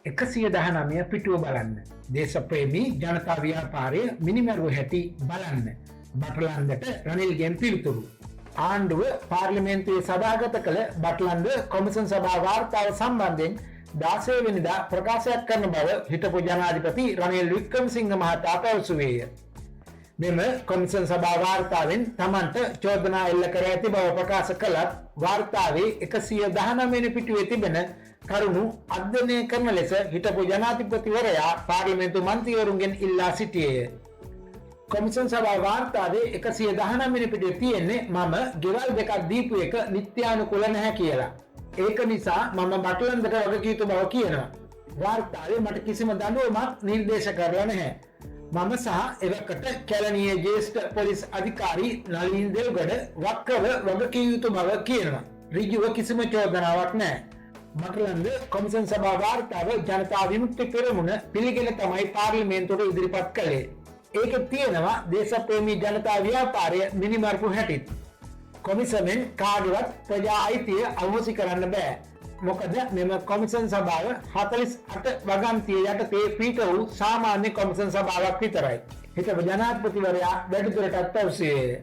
119 පිටුව බලන්න. දේශප්‍රේමී ජනතා ව්‍යාපාරය මිනිමරුව හැටි බලන්න. බටලන්දට රනිල්ගෙන් පිළිතුරු. ආණ්ඩුව පාර්ලිමේන්තුවේ සභාගත කළ බටලන්ද කොමිසම් සභා වාර්තාව සම්බන්ධයෙන් 16 වෙනිදා ප්‍රකාශයක් කරන බව හිටපු ජනාධිපති රනිල් වික්‍රමසිංහ මහතා පැවසුවේය. මෙම කොමිසම් සභා වාර්තාවෙන් තමන්ට චෝදනා එල්ල කර ඇති බව ප්‍රකාශ කළත් වාර්තාවේ 119 වෙනි පිටුවේ තිබෙන කරුණු අධ්‍යයනය කරන ලෙස හිටපු ජනාධිපතිවරයා පාර්ලිමේන්තු මන්ත්‍රීවරුන්ගෙන් ඉල්ලා සිටියේය. කොමිසම් සභා වාර්තාවේ 119 වෙනි පිටුවේ තියෙන්නේ මම ගෙවල් දෙකක් දීපු එක නිත්‍යානුකූල නැහැ කියලා. ඒක නිසා මම බටලන්දට වගකිය යුතු බව කියනවා. වාර්තාවේ මට කිසිම දඬුවමක් නිර්දේශ කරලා නැහැ. මම සහ එවකට කැලණියේ ජ්‍යෙෂ්ඨ පොලිස් අධිකාරී නලින් දේවගඩ වක්‍රව වගකිය යුතු බව කියනවා. ඍජුව කිසිම චෝදනාවක් නැහැ. බටලන්ද කොමිසම් සභා වාර්තාව ජනතා විමුක්ති පෙරමුණ පිළිගෙන තමයි පාර්ලිමේන්තුවට ඉදිරිපත් කළේ. ඒකේ තියෙනවා දේශප්‍රේමී ජනතා ව්‍යාපාරය මිනිමරපු හැටිත්. කොමිසමෙන් කාගේවත් ප්‍රජා අයිතිය අවශ්‍ය කරන්න බෑ. මොකද මෙම කොමිසම් සභාව 48 වගන්තිය යටතේ පිට වූ සාමාන්‍ය කොමිසම් සභාවක් විතරයි. හිටපු ජනාධිපතිවරයා වැඩිදුරටත් පැවසුවේය.